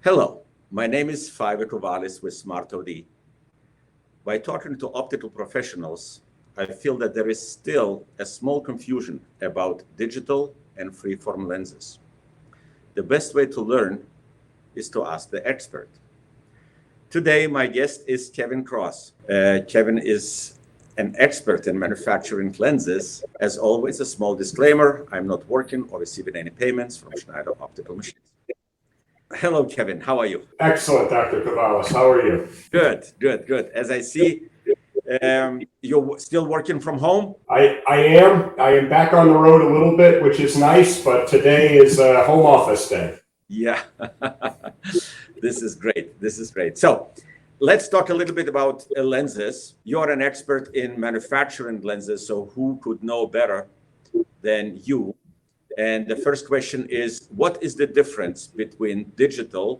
Hello, my name is Five Kovalis with SmartOD. By talking to optical professionals, I feel that there is still a small confusion about digital and freeform lenses. The best way to learn is to ask the expert. Today, my guest is Kevin Cross. Kevin is an expert in manufacturing lenses. As always, a small disclaimer, I'm not working or receiving any payments from Schneider Optical machines. Hello, Kevin. How are you? Excellent, Dr. Kovalis. How are you? Good. As I see, you're still working from home? I am back on the road a little bit, which is nice, but today is a home office day. Yeah, this is great. So let's talk a little bit about lenses. You're an expert in manufacturing lenses, so who could know better than you? And the first question is, what is the difference between digital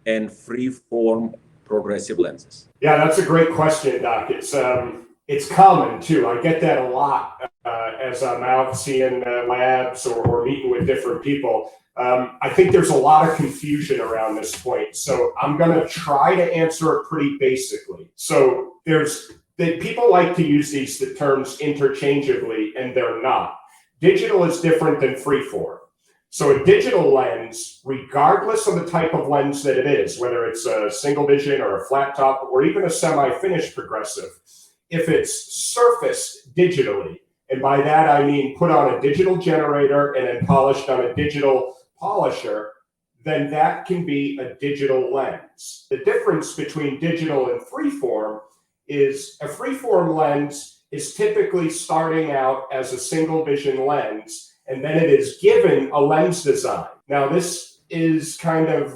and free-form progressive lenses? Yeah, that's a great question, Doc. It's common too. I get that a lot as I'm out seeing labs or meeting with different people. I think there's a lot of confusion around this point. So I'm going to try to answer it pretty basically. So people like to use these terms interchangeably, and they're not. Digital is different than freeform. So a digital lens, regardless of the type of lens that it is, whether it's a single vision or a flat top or even a semi-finished progressive, if it's surfaced digitally, and by that I mean put on a digital generator and then polished on a digital polisher, then that can be a digital lens. The difference between digital and freeform is a freeform lens is typically starting out as a single vision lens, and then it is given a lens design. Now, this is kind of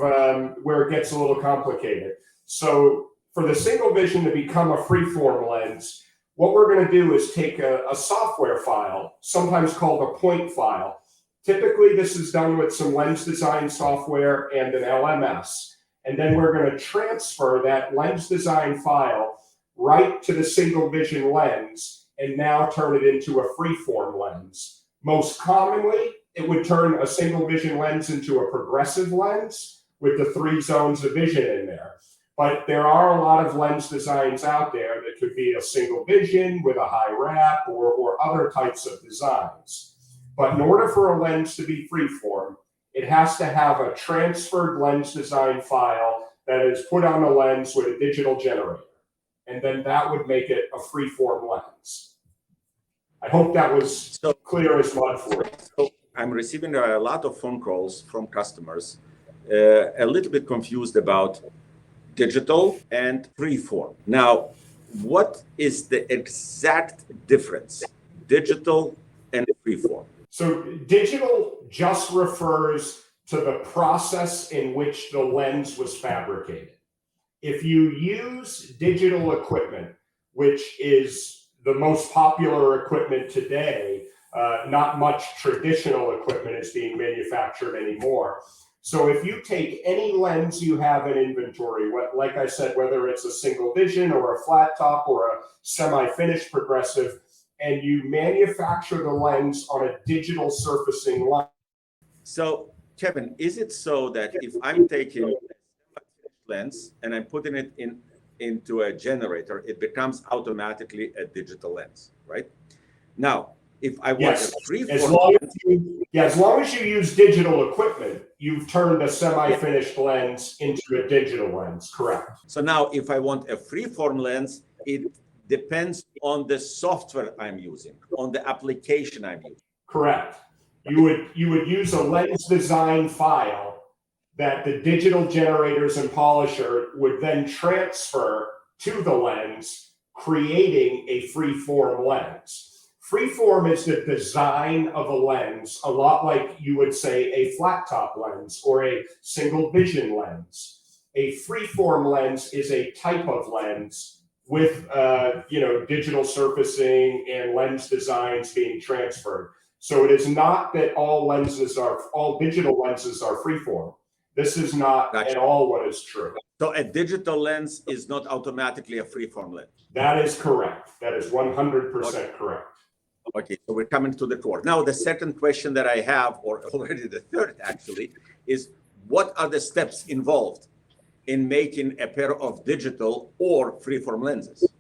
where it gets a little complicated. So for the single vision to become a freeform lens, what we're going to do is take a software file, sometimes called a point file. Typically, this is done with some lens design software and an LMS. And then we're going to transfer that lens design file right to the single vision lens and now turn it into a freeform lens. Most commonly, it would turn a single vision lens into a progressive lens with the 3 zones of vision in there. But there are a lot of lens designs out there that could be a single vision with a high wrap or other types of designs. But in order for a lens to be freeform, it has to have a transferred lens design file that is put on the lens with a digital generator. And then that would make it a freeform lens. I hope that was clear as mud for you. So I'm receiving a lot of phone calls from customers, a little bit confused about digital and freeform. Now, what is the exact difference, digital and freeform? So digital just refers to the process in which the lens was fabricated. If you use digital equipment, which is the most popular equipment today, not much traditional equipment is being manufactured anymore. So if you take any lens you have in inventory, like I said, whether it's a single vision or a flat top or a semi-finished progressive, and you manufacture the lens on a digital surfacing line. So, Kevin, is it so that if I'm taking a lens and I'm putting it into a generator, it becomes automatically a digital lens, right? Now, if I want a freeform lens, as long as you use digital equipment, you've turned a semi-finished lens into a digital lens, correct? So now if I want a freeform lens, it depends on the software I'm using, on the application I'm using. Correct. You would use a lens design file that the digital generators and polisher would then transfer to the lens, creating a freeform lens. Freeform is the design of a lens, a lot like you would say a flat top lens or a single vision lens. A freeform lens is a type of lens with digital surfacing and lens designs being transferred. So it is not that all digital lenses are freeform. This is not at all what is true. So a digital lens is not automatically a freeform lens. That is correct. That is 100% correct. Okay, so we're coming to the core. Now, the second question that I have, or already the third actually, is what are the steps involved in making a pair of digital or freeform lenses?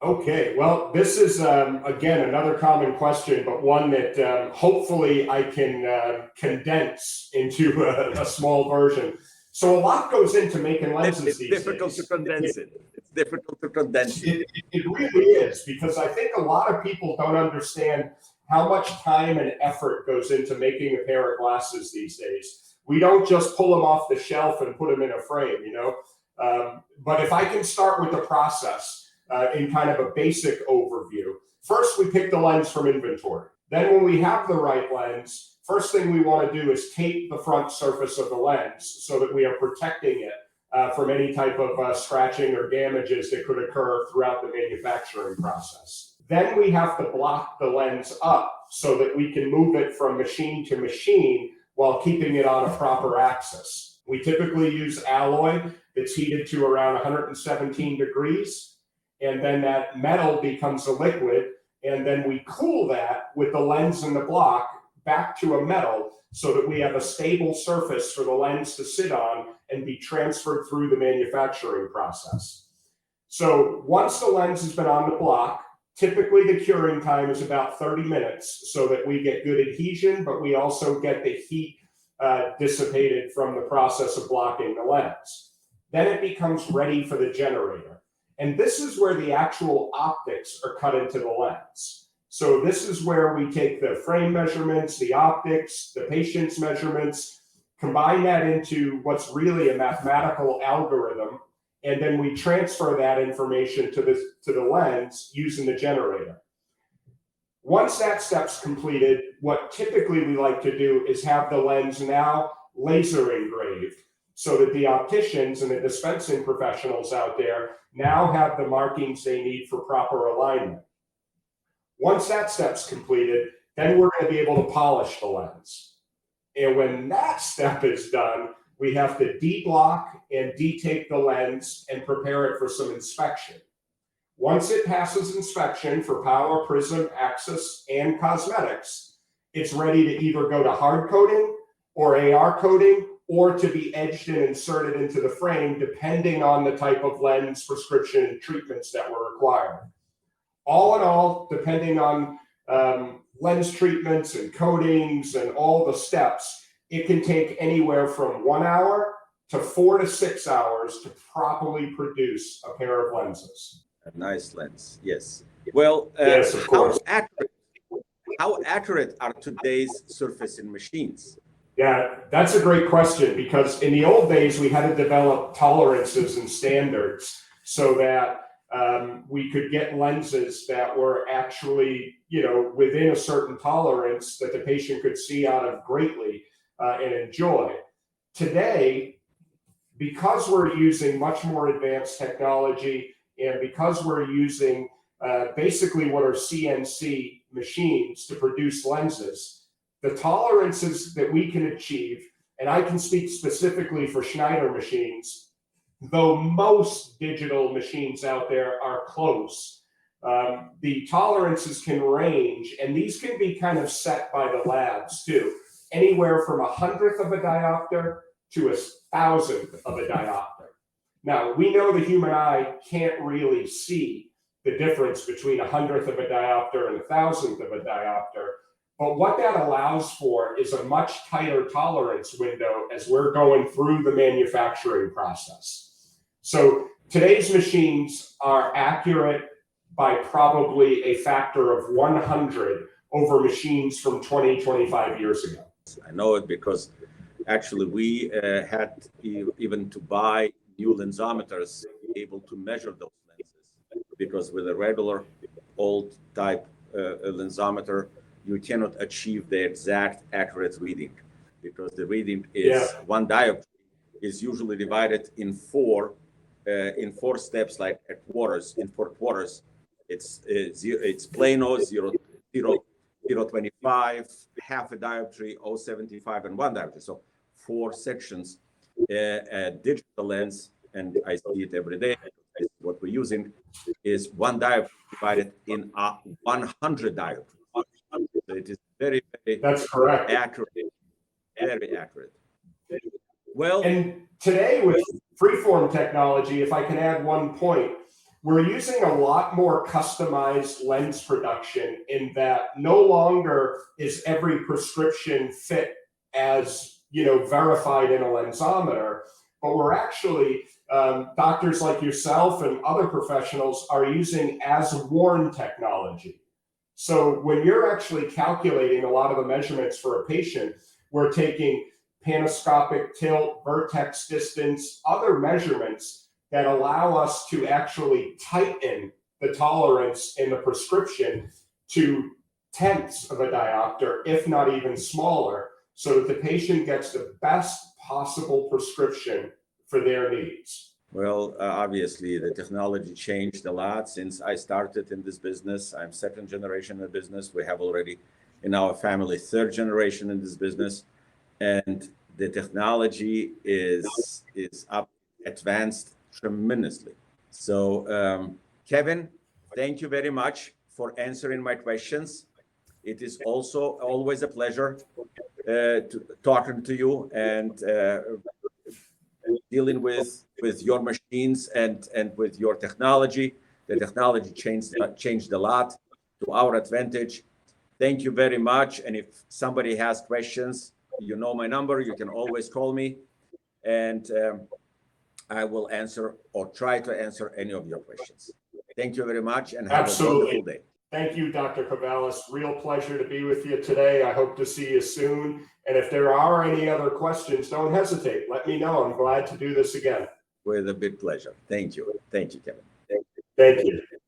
Okay, well, this is, again, another common question, but one that hopefully I can condense into a small version. So a lot goes into making lenses It's these difficult days. to condense it. It's difficult to condense it. It really is, because I think a lot of people don't understand how much time and effort goes into making a pair of glasses these days. We don't just pull them off the shelf and put them in a frame, you know? But if I can start with the process, in kind of a basic overview. First, we pick the lens from inventory. Then when we have the right lens, first thing we want to do is tape the front surface of the lens so that we are protecting it from any type of scratching or damages that could occur throughout the manufacturing process. Then we have to block the lens up so that we can move it from machine to machine while keeping it on a proper axis. We typically use alloy that's heated to around 117 degrees. And then that metal becomes a liquid, and then we cool that with the lens and the block back to a metal so that we have a stable surface for the lens to sit on and be transferred through the manufacturing process. So once the lens has been on the block, typically the curing time is about 30 minutes so that we get good adhesion, but we also get the heat dissipated from the process of blocking the lens. Then it becomes ready for the generator. And this is where the actual optics are cut into the lens. So this is where we take the frame measurements, the optics, the patient's measurements, combine that into what's really a mathematical algorithm, and then we transfer that information to the lens using the generator. Once that step's completed, what typically we like to do is have the lens now laser engraved, so that the opticians and the dispensing professionals out there now have the markings they need for proper alignment. Once that step's completed, then we're going to be able to polish the lens. And when that step is done, we have to de-block and de-tape the lens and prepare it for some inspection. Once it passes inspection for power, prism, axis, and cosmetics, it's ready to either go to hard coating or AR coating, or to be edged and inserted into the frame, depending on the type of lens, prescription, and treatments that were required. All in all, depending on lens treatments and coatings and all the steps, it can take anywhere from 1 hour to 4 to 6 hours to properly produce a pair of lenses. A nice lens, yes. Well, yes, of course. How accurate are today's surfacing machines? Yeah, that's a great question, because in the old days, we had to develop tolerances and standards so that we could get lenses that were actually, you know, within a certain tolerance that the patient could see out of greatly and enjoy. Today, because we're using much more advanced technology, and because we're using basically what are CNC machines to produce lenses, the tolerances that we can achieve, and I can speak specifically for Schneider machines, though most digital machines out there are close, the tolerances can range, and these can be kind of set by the labs too, anywhere from 1/100th of a diopter to 1,000th of a diopter. Now, we know the human eye can't really see the difference between 1/100th of a diopter and 1,000th of a diopter. But what that allows for is a much tighter tolerance window as we're going through the manufacturing process. So today's machines are accurate by probably a factor of 100 over machines from 20, 25 years ago. I know it because actually we had even to buy new lensometers to be able to measure those lenses, because with a regular old type lensometer, you cannot achieve the exact accurate reading, because the reading is one diopter is usually divided in four steps, like at quarters. In 4 quarters, it's plano 0.25, half a dioptry, 0.75, and 1 diopter. So 4 sections. A digital lens, and I see it every day. What we're using is 1 diopter divided in 100 diopters. So it is very, very That's correct. accurate, very accurate. Well, And today with freeform technology, if I can add one point, we're using a lot more customized lens production in that no longer is every prescription fit as, verified in a lensometer, but we're actually, doctors like yourself and other professionals are using as worn technology. So when you're actually calculating a lot of the measurements for a patient, we're taking panoscopic tilt, vertex distance, other measurements that allow us to actually tighten the tolerance in the prescription to tenths of a diopter, if not even smaller, so that the patient gets the best possible prescription for their needs. Well, obviously, the technology changed a lot since I started in this business. I'm second generation in the business. We have already in our family third generation in this business, and the technology is advanced tremendously. So, Kevin, thank you very much for answering my questions. It is also always a pleasure talking to you and dealing with your machines and with your technology. The technology changed a lot to our advantage. Thank you very much. And if somebody has questions, you know my number. You can always call me, and I will answer or try to answer any of your questions. Thank you very much, and have a wonderful day. Thank you, Dr. Cavalis. Real pleasure to be with you today. I hope to see you soon. And if there are any other questions, don't hesitate. Let me know. I'm glad to do this again. With a big pleasure. Thank you. Thank you, Kevin. Thank you.